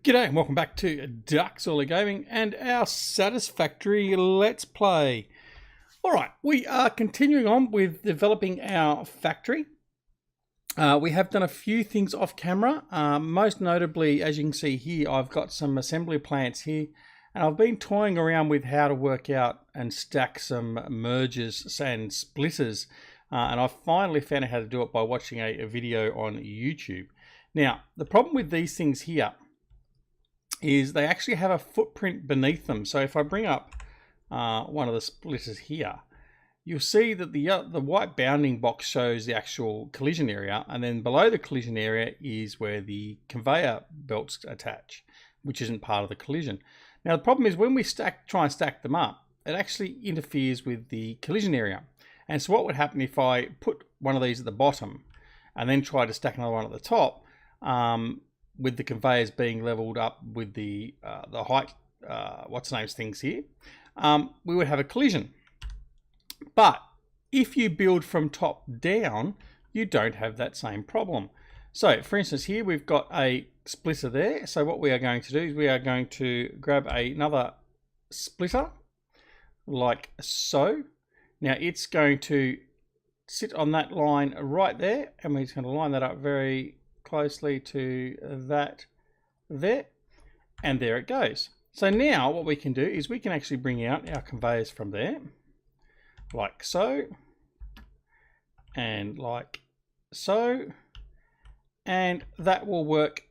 G'day and welcome back to DuckZorly Gaming and our Satisfactory Let's Play. Alright, we are continuing on with developing our factory. We have done a few things off camera. Most notably, as you can see here, I've got some assembly plants here. And I've been toying around with how to work out and stack some mergers and splitters. And I finally found out how to do it by watching a video on YouTube. Now, the problem with these things here is they actually have a footprint beneath them. So if I bring up one of the splitters here, you'll see that the white bounding box shows the actual collision area, and then below the collision area is where the conveyor belts attach, which isn't part of the collision. Now the problem is when we try and stack them up, it actually interferes with the collision area. And so what would happen if I put one of these at the bottom and then try to stack another one at the top, with the conveyors being leveled up with the height, things here, we would have a collision. But if you build from top down, you don't have that same problem. So for instance, here we've got a splitter there. So what we are going to do is we are going to grab another splitter like so. Now it's going to sit on that line right there, and we're just going to line that up very closely to that there, and there it goes. So now what we can do is we can actually bring out our conveyors from there like so and like so, and that will work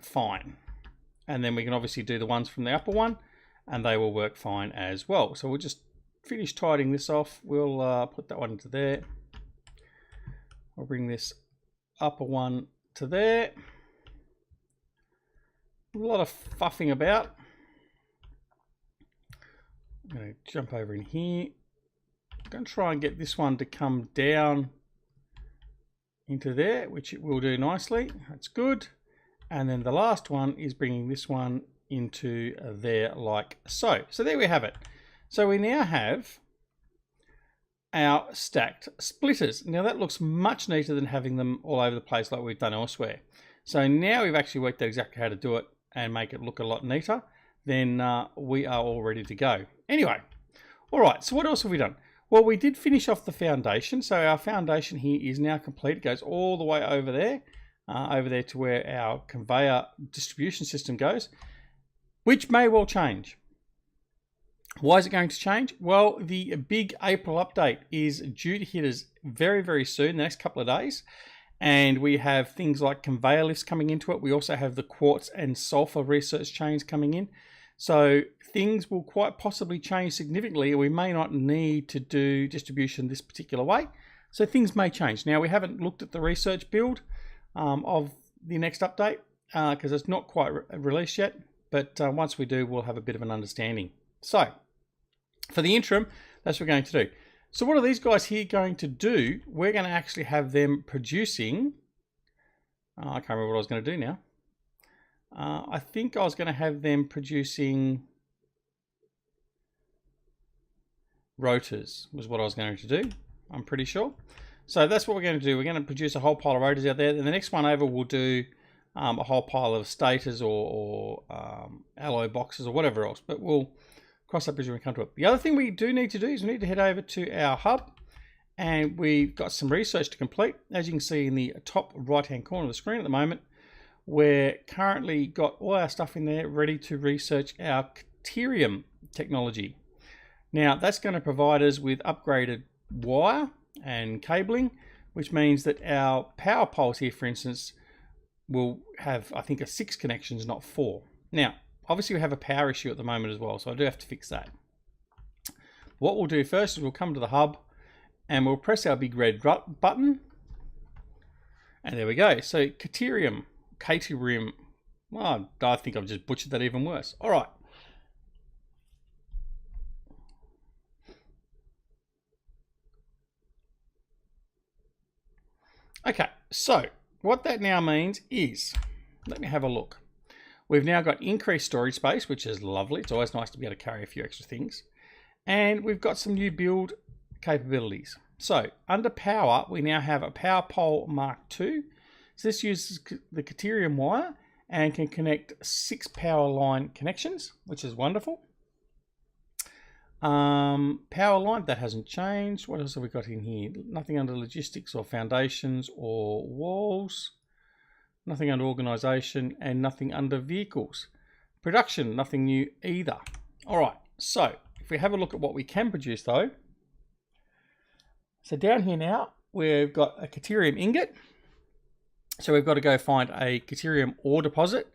fine. And then we can obviously do the ones from the upper one and they will work fine as well. So we'll just finish tidying this off. We'll put that one into there. I'll bring this upper one to there. A lot of fuffing about. I'm going to jump over in here. I'm going to try and get this one to come down into there, which it will do nicely. That's good. And then the last one is bringing this one into there like so. So there we have it. So we now have our stacked splitters. Now that looks much neater than having them all over the place like we've done elsewhere. So now we've actually worked out exactly how to do it and make it look a lot neater. Then we are all ready to go. Anyway, all right, so what else have we done? Well, we did finish off the foundation. So our foundation here is now complete. It goes all the way over there to where our conveyor distribution system goes, which may well change. Why is it going to change? Well, the big April update is due to hit us very, very soon, the next couple of days. And we have things like conveyor lifts coming into it. We also have the quartz and sulfur research chains coming in. So things will quite possibly change significantly. We may not need to do distribution this particular way. So things may change. Now, we haven't looked at the research build of the next update because it's not quite released yet. But once we do, we'll have a bit of an understanding. So, for the interim, that's what we're going to do. So what are these guys here going to do? We're going to actually have them producing... I can't remember what I was going to do now. I think I was going to have them producing rotors, was what I was going to do. I'm pretty sure. So that's what we're going to do. We're going to produce a whole pile of rotors out there. And the next one over, we'll do a whole pile of stators or alloy boxes or whatever else. But we'll cross that bridge when we come to it. The other thing we do need to do is we need to head over to our hub, and we've got some research to complete. As you can see in the top right hand corner of the screen at the moment, we're currently got all our stuff in there ready to research our Caterium technology. Now that's going to provide us with upgraded wire and cabling, which means that our power poles here, for instance, will have, I think, 6 connections, not 4. Now, obviously we have a power issue at the moment as well, so I do have to fix that. What we'll do first is we'll come to the hub and we'll press our big red button. And there we go. So Caterium. Well, I think I've just butchered that even worse. All right. Okay, so what that now means is, let me have a look. We've now got increased storage space, which is lovely. It's always nice to be able to carry a few extra things. And we've got some new build capabilities. So under power, we now have a power pole Mark II. So this uses the Caterium wire, and can connect 6 power line connections, which is wonderful. Power line, that hasn't changed. What else have we got in here? Nothing under logistics or foundations or walls. Nothing under organization, and nothing under vehicles. Production, nothing new either. All right, so if we have a look at what we can produce though. So down here now, we've got a Caterium ingot. So we've got to go find a Caterium ore deposit,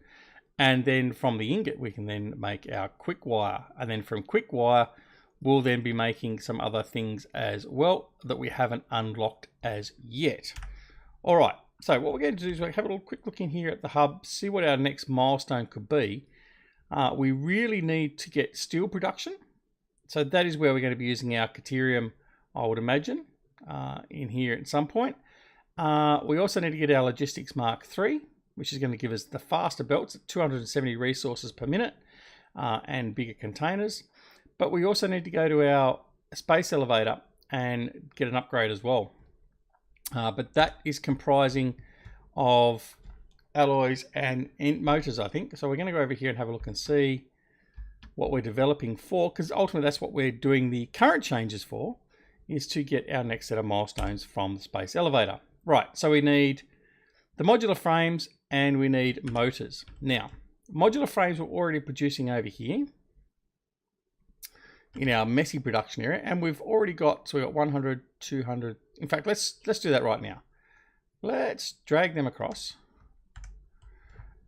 and then from the ingot we can then make our quick wire, and then from quick wire we'll then be making some other things as well that we haven't unlocked as yet. All right, so what we're going to do is have a little quick look in here at the hub, see what our next milestone could be. We really need to get steel production, so that is where we're going to be using our Caterium, I would imagine, in here at some point. We also need to get our Logistics Mark III, which is going to give us the faster belts at 270 resources per minute and bigger containers. But we also need to go to our space elevator and get an upgrade as well. But that is comprising of alloys and motors, I think. So we're going to go over here and have a look and see what we're developing for, because ultimately that's what we're doing the current changes for, is to get our next set of milestones from the space elevator. Right, so we need the modular frames and we need motors. Now, modular frames we're already producing over here in our messy production area, and we've already got, so we've got 100, 200. In fact, let's do that right now. Let's drag them across,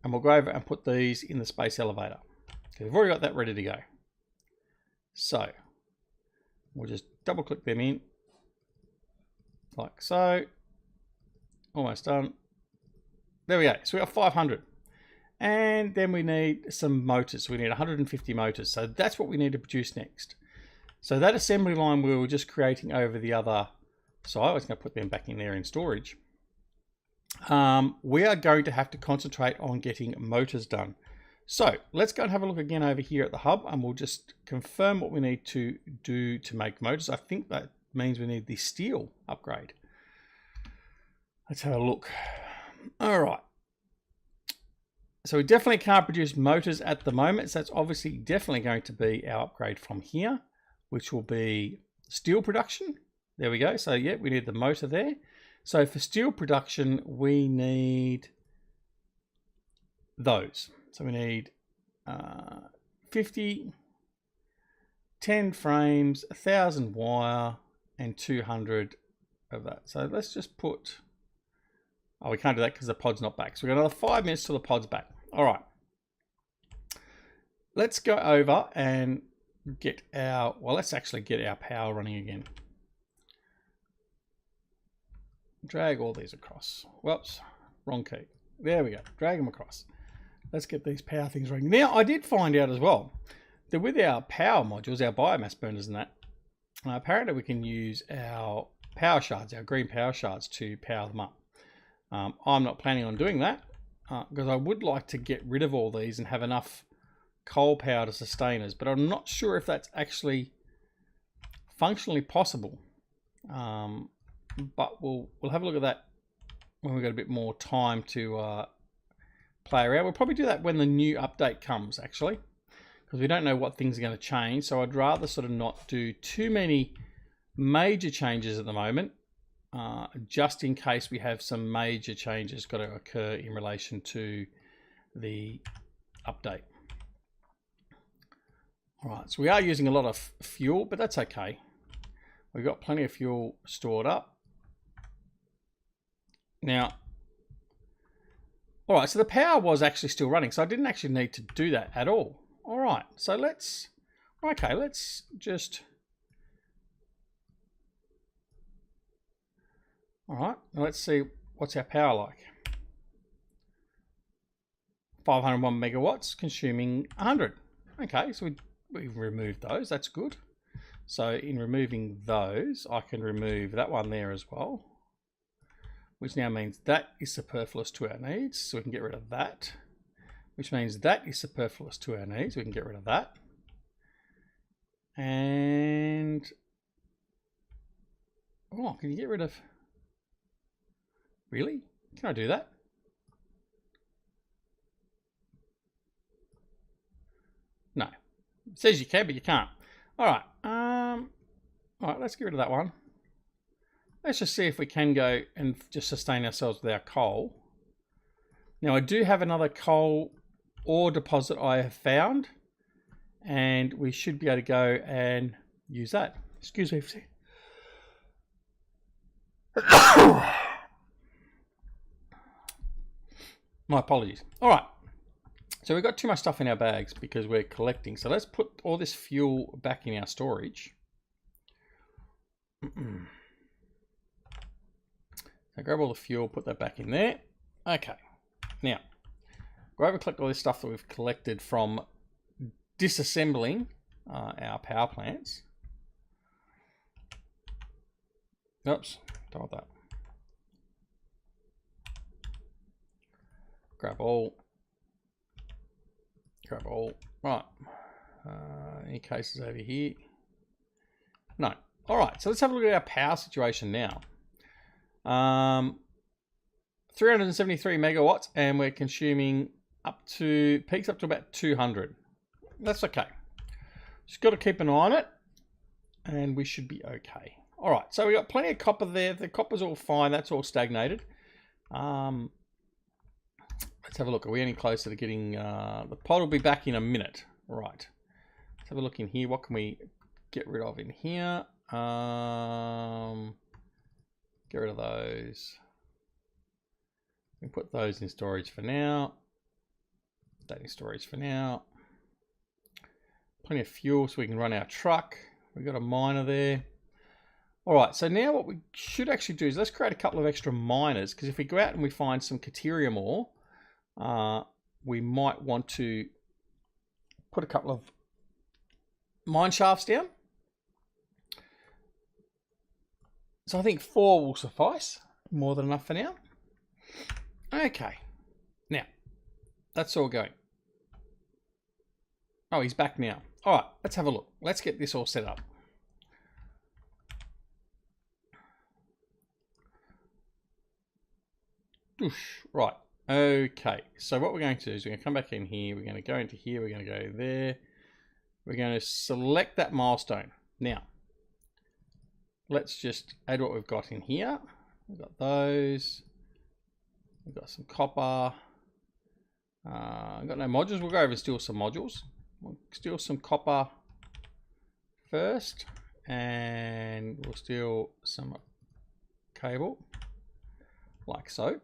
and we'll go over and put these in the space elevator. Okay, we've already got that ready to go. So we'll just double click them in like so. Almost done. There we go. So we got 500. And then we need some motors. So we need 150 motors. So that's what we need to produce next. So that assembly line we were just creating over the other side, I was going to put them back in there in storage. We are going to have to concentrate on getting motors done. So let's go and have a look again over here at the hub, and we'll just confirm what we need to do to make motors. I think that means we need the steel upgrade. Let's have a look. All right. So we definitely can't produce motors at the moment. So that's obviously definitely going to be our upgrade from here, which will be steel production. There we go. So yeah, we need the motor there. So for steel production, we need those. So we need 50, 10 frames, 1,000 wire, and 200 of that. So let's just put, oh, we can't do that because the pod's not back. So we've got another 5 minutes till the pod's back. All right. Let's go over and get our, well, let's actually get our power running again. Drag all these across. Whoops, wrong key. There we go. Drag them across. Let's get these power things running. Now, I did find out as well that with our power modules, our biomass burners and that, apparently we can use our power shards, our green power shards, to power them up. I'm not planning on doing that because I would like to get rid of all these and have enough coal power to sustain us, but I'm not sure if that's actually functionally possible. But we'll have a look at that when we've got a bit more time to play around. We'll probably do that when the new update comes, actually, because we don't know what things are going to change. So I'd rather sort of not do too many major changes at the moment, just in case we have some major changes got to occur in relation to the update. All right, so we are using a lot of fuel, but that's okay. We've got plenty of fuel stored up. Now, all right, so the power was actually still running, so I didn't actually need to do that at all. All right, so let's just, all right, now let's see what's our power like. 501 megawatts, consuming 100. Okay, so we've removed those, that's good. So in removing those, I can remove that one there as well, which now means that is superfluous to our needs. So we can get rid of that, which means that is superfluous to our needs. We can get rid of that. And, oh, can you get rid of, really? Can I do that? It says you can, but you can't. All right. All right, let's get rid of that one. Let's just see if we can go and just sustain ourselves with our coal. Now, I do have another coal ore deposit I have found, and we should be able to go and use that. Excuse me. My apologies. All right. So we've got too much stuff in our bags because we're collecting. So let's put all this fuel back in our storage. So grab all the fuel, put that back in there. Okay. Now, go over and collect all this stuff that we've collected from disassembling our power plants. Oops, don't want that. Grab all. Grab all. Right. Any cases over here? No. All right, so let's have a look at our power situation now. 373 megawatts, and we're consuming peaks up to about 200. That's okay. Just got to keep an eye on it, and we should be okay. All right, so we got plenty of copper there. The copper's all fine. That's all stagnated. Let's have a look. Are we any closer to getting... the pod will be back in a minute. Right. Let's have a look in here. What can we get rid of in here? Get rid of those. We can put those in storage for now. That in storage for now. Plenty of fuel so we can run our truck. We've got a miner there. All right, so now what we should actually do is let's create a couple of extra miners, because if we go out and we find some Caterium ore, we might want to put a couple of mine shafts down. So I think 4 will suffice, more than enough for now. Okay, now that's all going. Oh, he's back now. All right, let's have a look. Let's get this all set up. Right, okay. So what we're going to do is we're going to come back in here. We're going to go into here. We're going to go there. We're going to select that milestone. Now, let's just add what we've got in here. We've got those. We've got some copper. I've got no modules. We'll go over and steal some modules. We'll steal some copper first. And we'll steal some cable. Like so.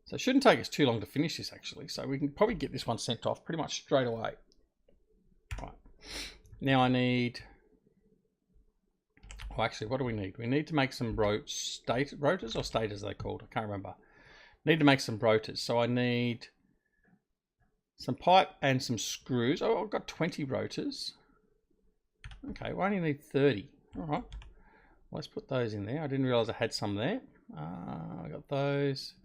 So it shouldn't take us too long to finish this, actually. So we can probably get this one sent off pretty much straight away. Right. Now I need... Oh, actually, what do we need? We need to make some rotors or stators they're called. I can't remember. Need to make some rotors. So I need some pipe and some screws. Oh, I've got 20 rotors. Okay, we only need 30. All right. Let's put those in there. I didn't realize I had some there. I got those.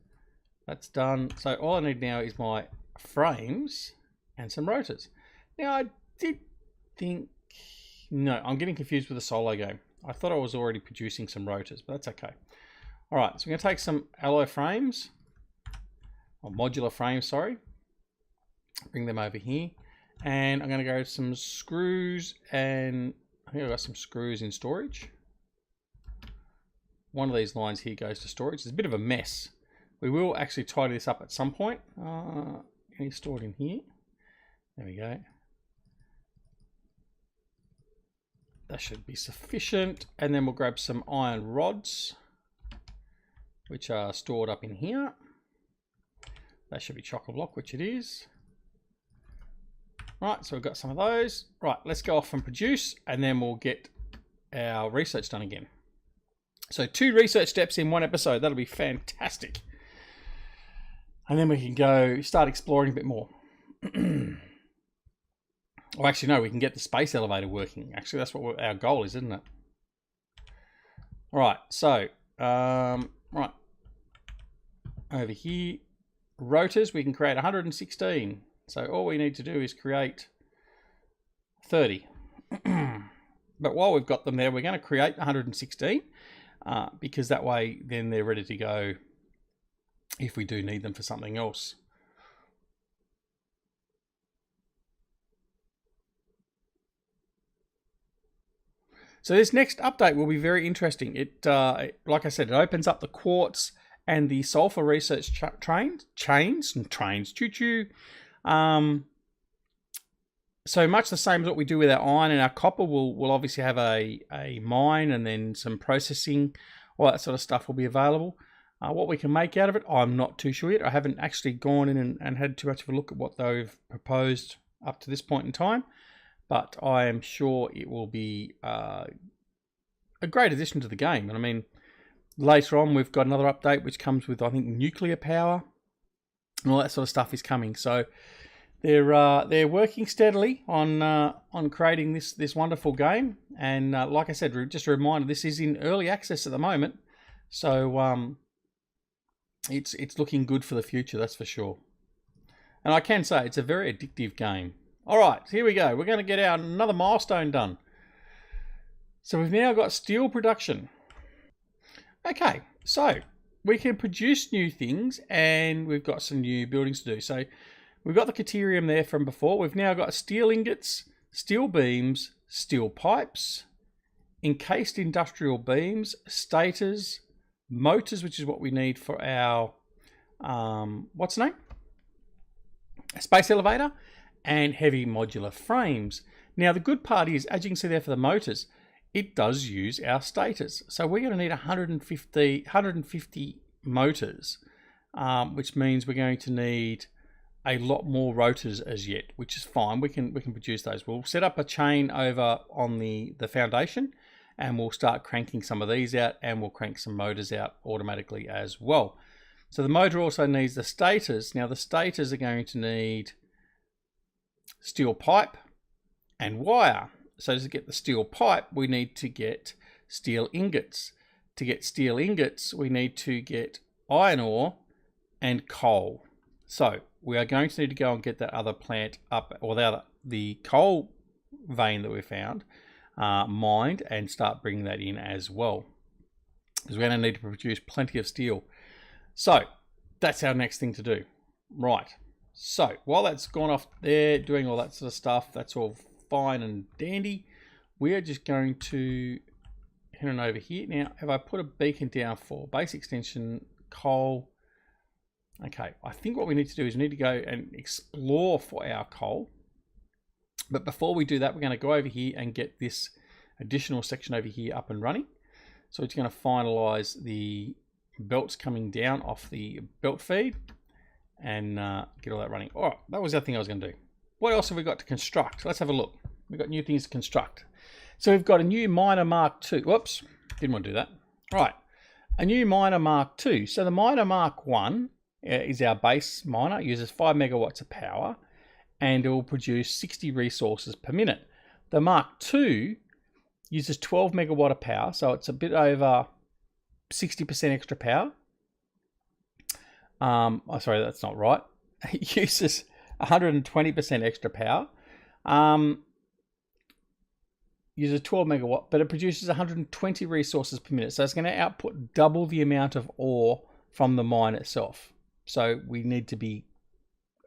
That's done. So all I need now is my frames and some rotors. Now I did think... No, I'm getting confused with the solo game. I thought I was already producing some rotors, but that's okay. All right, so we're going to take some alloy frames, or modular frames, sorry. Bring them over here. And I'm going to go some screws, and I think I've got some screws in storage. One of these lines here goes to storage. It's a bit of a mess. We will actually tidy this up at some point. Any stored in here. There we go. That should be sufficient. And then we'll grab some iron rods, which are stored up in here. That should be chock-a-block, which it is. Right, so we've got some of those. Right, let's go off and produce, and then we'll get our research done again. So 2 research steps in 1 episode. That'll be fantastic. And then we can go start exploring a bit more. Well, actually, no, we can get the space elevator working. Actually, that's what our goal is, isn't it? All right, so, right. Over here, rotors, we can create 116. So all we need to do is create 30. But while we've got them there, we're going to create 116 because that way then they're ready to go if we do need them for something else. So this next update will be very interesting. It, like I said, it opens up the quartz and the sulfur research chains, choo-choo. So much the same as what we do with our iron and our copper. We'll obviously have a mine and then some processing. All that sort of stuff will be available. What we can make out of it, I'm not too sure yet. I haven't actually gone in and had too much of a look at what they've proposed up to this point in time. But I am sure it will be a great addition to the game. And I mean, later on we've got another update which comes with, I think, nuclear power and all that sort of stuff is coming. So they're working steadily on creating this wonderful game. And like I said, just a reminder, this is in early access at the moment. So it's looking good for the future, that's for sure. And I can say it's a very addictive game. All right, here we go. We're going to get another milestone done. So we've now got steel production. Okay, so we can produce new things and we've got some new buildings to do. So we've got the caterium there from before. We've now got steel ingots, steel beams, steel pipes, encased industrial beams, stators, motors, which is what we need for our, what's the name? A space elevator, and heavy modular frames. Now the good part is, as you can see there for the motors, it does use our stators. So we're going to need 150 motors, which means we're going to need a lot more rotors as yet, which is fine. We can produce those. We'll set up a chain over on the foundation and we'll start cranking some of these out and we'll crank some motors out automatically as well. So the motor also needs the stators. Now the stators are going to need steel pipe and wire. So to get the steel pipe, we need to get steel ingots. To get steel ingots, we need to get iron ore and coal. So we are going to need to go and get that other plant up, or the coal vein that we found, mined, and start bringing that in as well, because we're going to need to produce plenty of steel. So that's our next thing to do. Right. So while that's gone off there, doing all that sort of stuff, that's all fine and dandy. We are just going to head on over here. Now, have I put a beacon down for base extension, coal? Okay, I think what we need to do is we need to go and explore for our coal. But before we do that, we're going to go over here and get this additional section over here up and running. So it's going to finalize the belts coming down off the belt feed and get all that running. All right, that was the other thing I was going to do. What else have we got to construct? Let's have a look. We've got new things to construct. So we've got a new miner Mark II. Whoops, didn't want to do that. All right, a new miner Mark II. So the miner Mark I is our base miner. It uses 5 megawatts of power and it will produce 60 resources per minute. The Mark II uses 12 megawatt of power, so it's a bit over 60% extra power. Oh, sorry, that's not right. It uses 120% extra power. Uses 12 megawatt, but it produces 120 resources per minute. So it's going to output double the amount of ore from the mine itself. So we need to be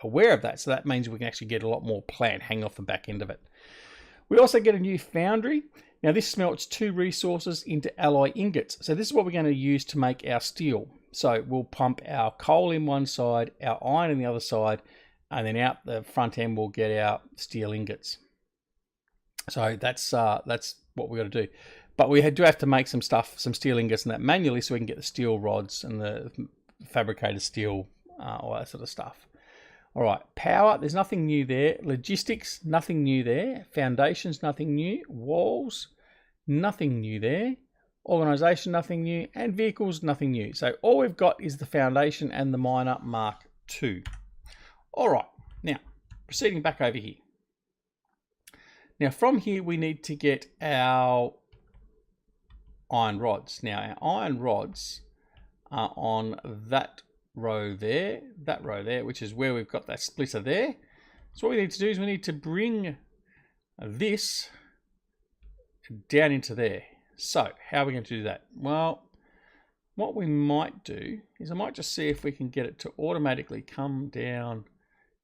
aware of that. So that means we can actually get a lot more plant hanging off the back end of it. We also get a new foundry. Now this smelts 2 resources into alloy ingots. So this is what we're going to use to make our steel. So we'll pump our coal in one side, our iron in the other side, and then out the front end we'll get our steel ingots. So that's what we've got to do. But we do have to make some steel ingots and that manually, so we can get the steel rods and the fabricated steel, all that sort of stuff. All right, power, there's nothing new there. Logistics, nothing new there. Foundations, nothing new. Walls, nothing new there. Organization, nothing new. And vehicles, nothing new. So all we've got is the foundation and the miner Mark II. All right, now proceeding back over here. Now from here we need to get our iron rods. Now our iron rods are on that row there, which is where we've got that splitter there. So what we need to do is we need to bring this down into there. So how are we going to do that? Well, what we might do is I might just see if we can get it to automatically come down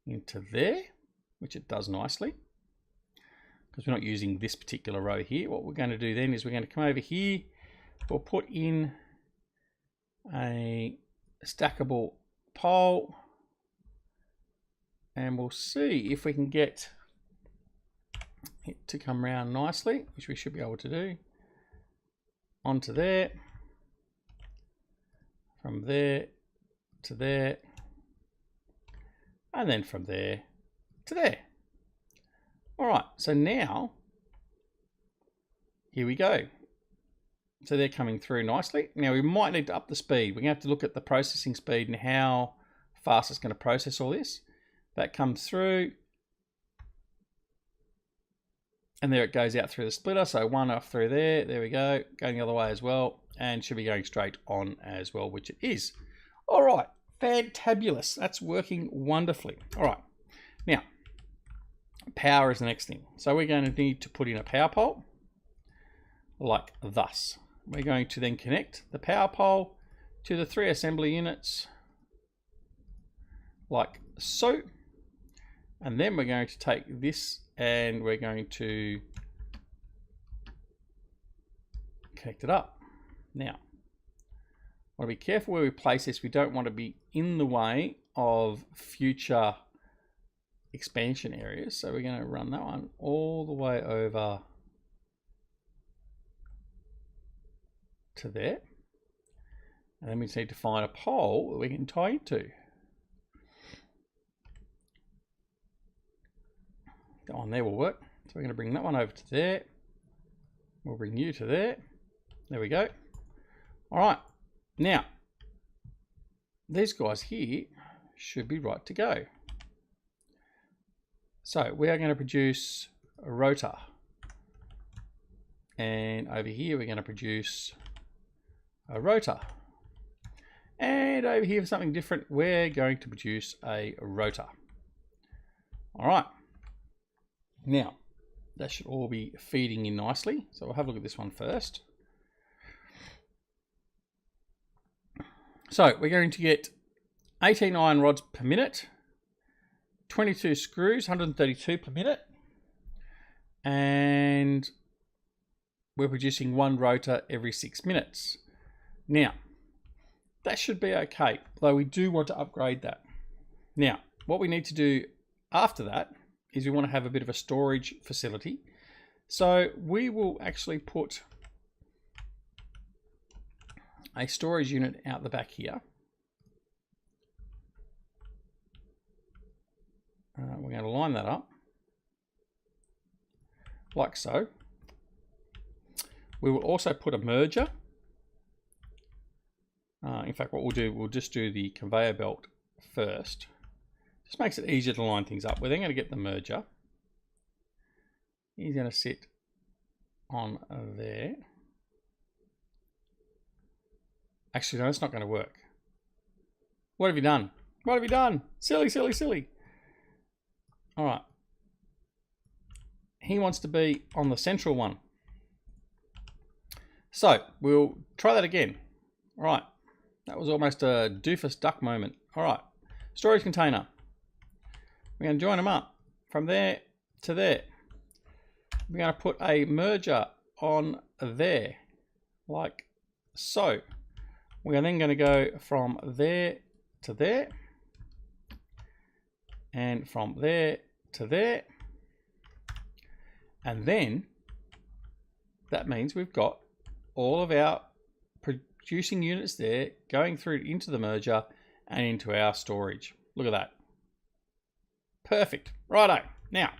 into there, which it does nicely. because we're not using this particular row here. What we're going to do then is we're going to come over here. We'll put in a stackable pole, and we'll see if we can get it to come round nicely, which we should be able to do. Onto there, from there to there, and then from there to there. All right, so now here we go. So they're coming through nicely. Now we might need to up the speed. We're going to have to look at the processing speed and how fast it's going to process all this. That comes through, and there it goes out through the splitter. So one off through there. There we go. Going the other way as well, and should be going straight on as well, which it is. All right, fantabulous. That's working wonderfully. All right, now power is the next thing. So we're going to need to put in a power pole like thus. We're going to then connect the power pole to the 3 assembly units like so. And then we're going to take this and we're going to connect it up. Now, want to be careful where we place this. We don't want to be in the way of future expansion areas. So we're going to run that one all the way over to there. And then we just need to find a pole that we can tie into. That one there will work. So we're going to bring that one over to there. We'll bring you to there. There we go. All right. Now, these guys here should be right to go. So we are going to produce a rotor. And over here, we're going to produce a rotor. And over here for something different, we're going to produce a rotor. All right. Now, that should all be feeding in nicely. So we'll have a look at this one first. So we're going to get 18 iron rods per minute, 22 screws, 132 per minute, and we're producing 1 rotor every 6 minutes. Now, that should be okay, though we do want to upgrade that. Now, what we need to do after that is we want to have a bit of a storage facility. So we will actually put a storage unit out the back here. We're going to line that up like so. We will also put a merger. In fact, what we'll do, we'll just do the conveyor belt first. Just makes it easier to line things up. We're then going to get the merger. He's going to sit on there. Actually, no, that's not going to work. What have you done? What have you done? Silly, silly, silly. All right. He wants to be on the central one. So we'll try that again. All right. That was almost a doofus duck moment. All right. Storage container. We're going to join them up from there to there. We're going to put a merger on there, like so. We're then going to go from there to there, and from there to there. And then that means we've got all of our producing units there going through into the merger and into our storage. Look at that. Perfect. Righto. Now,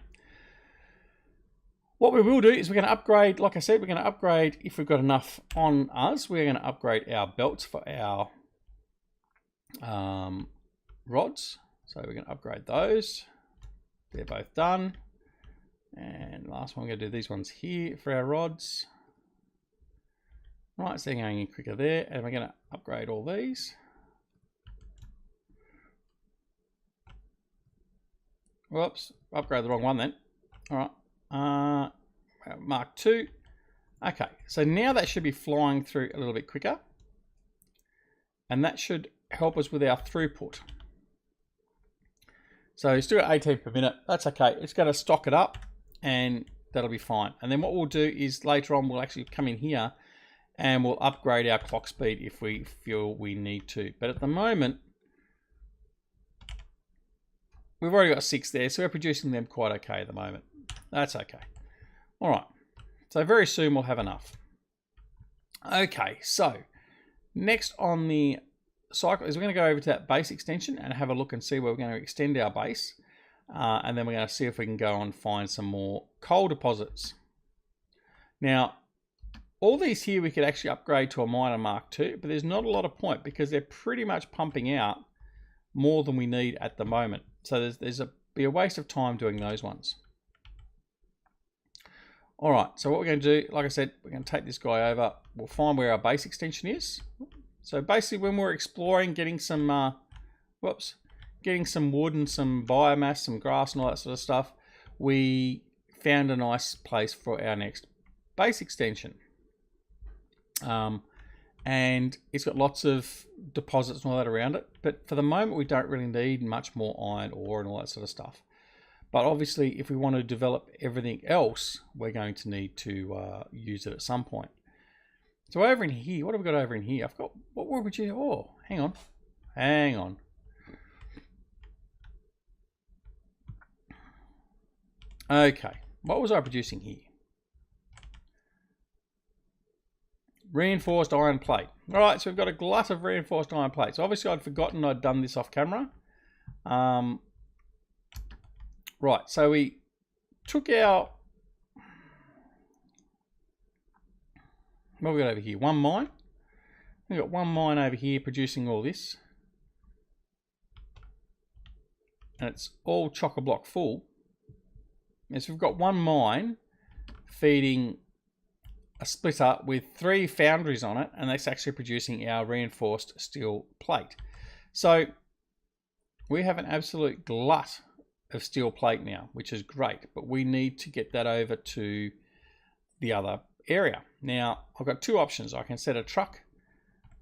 what we will do is we're going to upgrade, like I said, we're going to upgrade if we've got enough on us. We're going to upgrade our belts for our rods. So we're going to upgrade those. They're both done. And last one, we're going to do these ones here for our rods. Right, so they're going in quicker there. And we're going to upgrade all these. Whoops, upgrade the wrong one then. All right, Mark 2. Okay, so now that should be flying through a little bit quicker. And that should help us with our throughput. So still at 18 per minute. That's okay. It's going to stock it up and that'll be fine. And then what we'll do is later on we'll actually come in here and we'll upgrade our clock speed if we feel we need to. But at the moment, we've already got 6 there, so we're producing them quite okay at the moment. That's okay. All right, so very soon we'll have enough. Okay, so next on the cycle is we're going to go over to that base extension and have a look and see where we're going to extend our base. And then we're going to see if we can go and find some more coal deposits. Now, all these here we could actually upgrade to a miner Mark II, but there's not a lot of point because they're pretty much pumping out more than we need at the moment. So there's be a waste of time doing those ones. All right, so what we're going to do, like I said, we're going to take this guy over. We'll find where our base extension is. So basically when we're exploring, getting some, getting some wood and some biomass, some grass and all that sort of stuff, we found a nice place for our next base extension. And it's got lots of deposits and all that around it. But for the moment, we don't really need much more iron ore and all that sort of stuff. But obviously, if we want to develop everything else, we're going to need to use it at some point. So over in here, what have we got over in here? I've got, what were we doing? Oh, hang on. Hang on. Okay, what was I producing here? Reinforced iron plate. All right, so we've got a glut of reinforced iron plates. Obviously, I'd forgotten I'd done this off camera. Right, so we took our... What have we got over here? One mine. We've got one mine over here producing all this. And it's all chock-a-block full. And so we've got one mine feeding a splitter with 3 foundries on it, and that's actually producing our reinforced steel plate. So we have an absolute glut of steel plate now, which is great, but we need to get that over to the other area. Now, I've got 2 options. I can set a truck,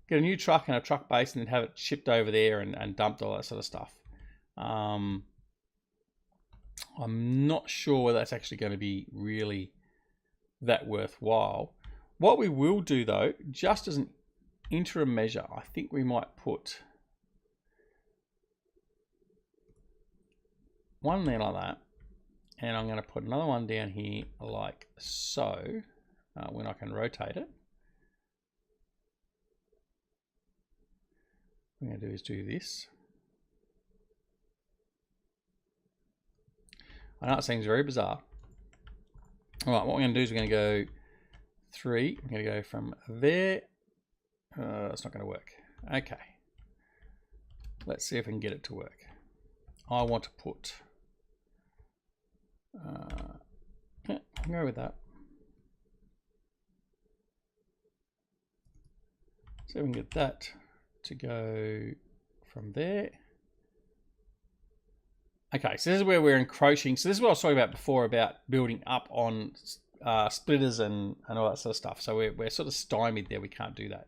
get a new truck and a truck base, and then have it shipped over there and dumped, all that sort of stuff. I'm not sure whether that's actually going to be really that worthwhile. What we will do though, just as an interim measure, I think we might put one there like that, and I'm going to put another one down here like so, when I can rotate it. What I'm going to do is do this. I know it seems very bizarre. All right, what we're going to do is we're going to go 3. I'm going to go from there. It's not going to work. Okay. Let's see if we can get it to work. I want to put... yeah, I'll go with that. So we can get that to go from there. Okay, so this is where we're encroaching. So this is what I was talking about before about building up on splitters and all that sort of stuff. So we're sort of stymied there. We can't do that.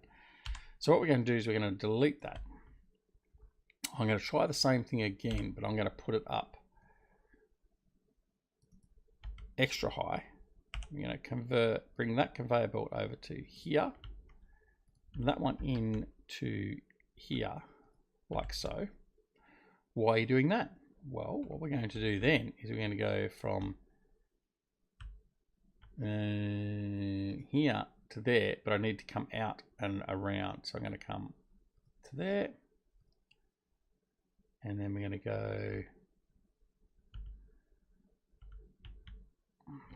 So what we're going to do is we're going to delete that. I'm going to try the same thing again, but I'm going to put it up extra high. I'm going to bring that conveyor belt over to here. That one in to here, like so. Why are you doing that? Well, what we're going to do then is we're going to go from here to there, but I need to come out and around. So I'm going to come to there, and then we're going to go,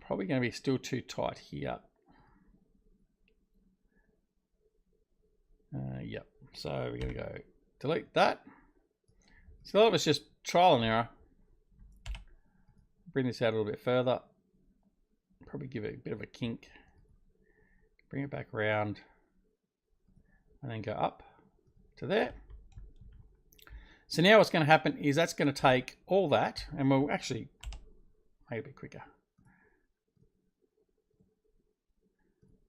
probably going to be still too tight here. Yep, so we're going to go delete that. So that was just trial and error. Bring this out a little bit further. Probably give it a bit of a kink. Bring it back around. And then go up to there. So now what's going to happen is that's going to take all that, and we'll actually make it a bit quicker.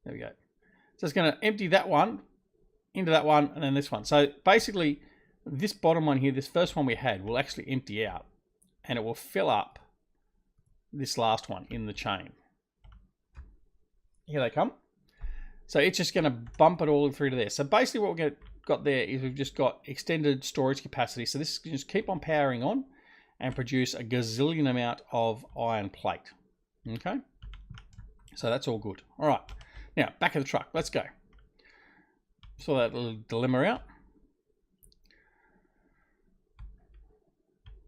There we go. So it's going to empty that one into that one and then this one. So basically, this bottom one here, this first one we had, will actually empty out, and it will fill up this last one in the chain. Here they come. So it's just going to bump it all through to there. So basically what we've got there is we've just got extended storage capacity. So this can just keep on powering on and produce a gazillion amount of iron plate. Okay. So that's all good. All right. Now, back of the truck. Let's go. Saw that little dilemma out.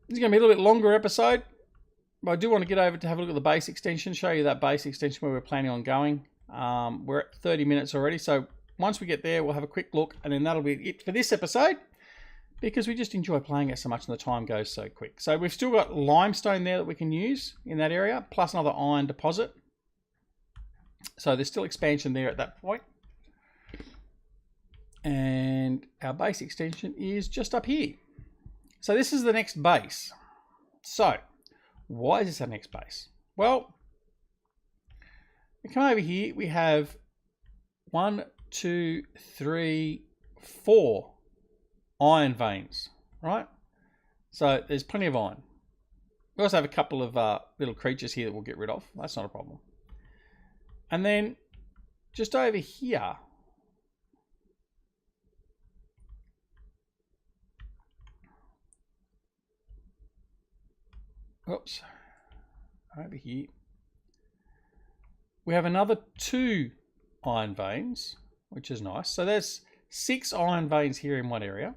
This is going to be a little bit longer episode, but I do want to get over to have a look at the base extension, show you that base extension where we're planning on going. We're at 30 minutes already, so once we get there, we'll have a quick look, and then that'll be it for this episode, because we just enjoy playing it so much and the time goes so quick. So we've still got limestone there that we can use in that area, plus another iron deposit. So there's still expansion there at that point. And our base extension is just up here. So this is the next base. So why is this our next base? Well, we come over here, we have 1, 2, 3, 4 iron veins, right? So there's plenty of iron. We also have a couple of little creatures here that we'll get rid of. That's not a problem. And then just over here, oops, over here, we have another 2 iron veins, which is nice. So there's 6 iron veins here in one area.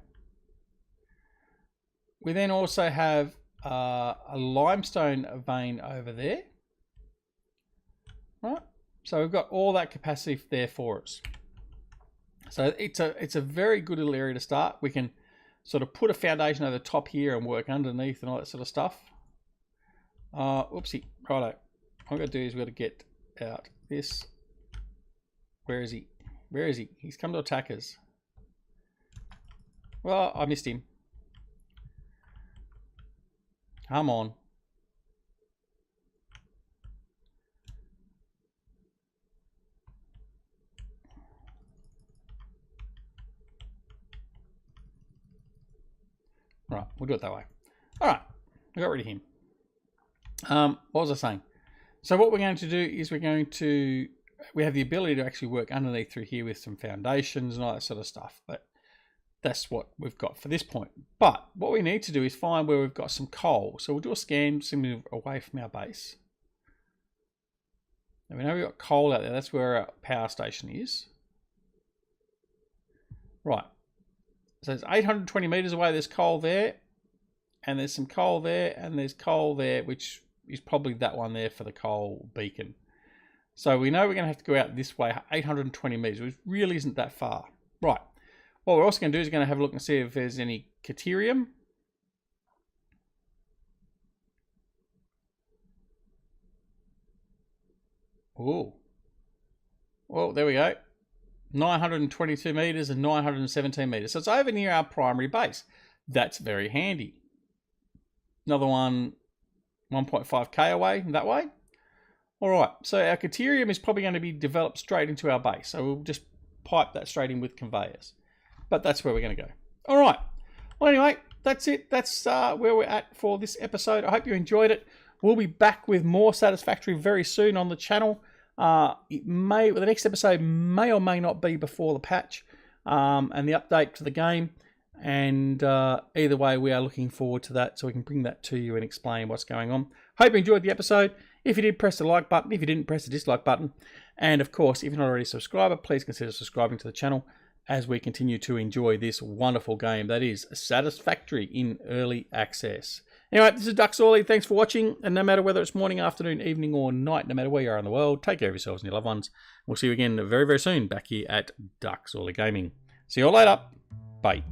We then also have a limestone vein over there, right? So we've got all that capacity there for us. So it's a very good little area to start. We can sort of put a foundation over the top here and work underneath and all that sort of stuff. Oopsie, righto. What I've got to do is we've got to get out this. Where is he? Where is he? He's come to attack us. Well, I missed him. Come on. Right, we'll do it that way. All right, we got rid of him. What was I saying? So what we're going to do is we have the ability to actually work underneath through here with some foundations and all that sort of stuff. But that's what we've got for this point. But what we need to do is find where we've got some coal. So we'll do a scan, move away from our base. And we know we've got coal out there. That's where our power station is. Right. So it's 820 meters away. There's coal there, and there's some coal there, and there's coal there, which is probably that one there for the coal beacon. So we know we're going to have to go out this way, 820 meters, which really isn't that far. Right. What we're also going to do is going to have a look and see if there's any Caterium. Oh. Well, there we go. 922 meters and 917 meters. So it's over near our primary base. That's very handy. Another one 1.5k away that way. All right, so our Caterium is probably going to be developed straight into our base. So we'll just pipe that straight in with conveyors. But that's where we're going to go. All right. Well, anyway, that's it. That's where we're at for this episode. I hope you enjoyed it. We'll be back with more Satisfactory very soon on the channel. The next episode may or may not be before the patch and the update to the game. And either way, we are looking forward to that so we can bring that to you and explain what's going on. Hope you enjoyed the episode. If you did, press the like button. If you didn't, press the dislike button. And of course, if you're not already a subscriber, please consider subscribing to the channel as we continue to enjoy this wonderful game that is Satisfactory in early access. Anyway, this is DuckZorly. Thanks for watching. And no matter whether it's morning, afternoon, evening, or night, no matter where you are in the world, take care of yourselves and your loved ones. We'll see you again very, very soon back here at DuckZorly Gaming. See you all later. Bye.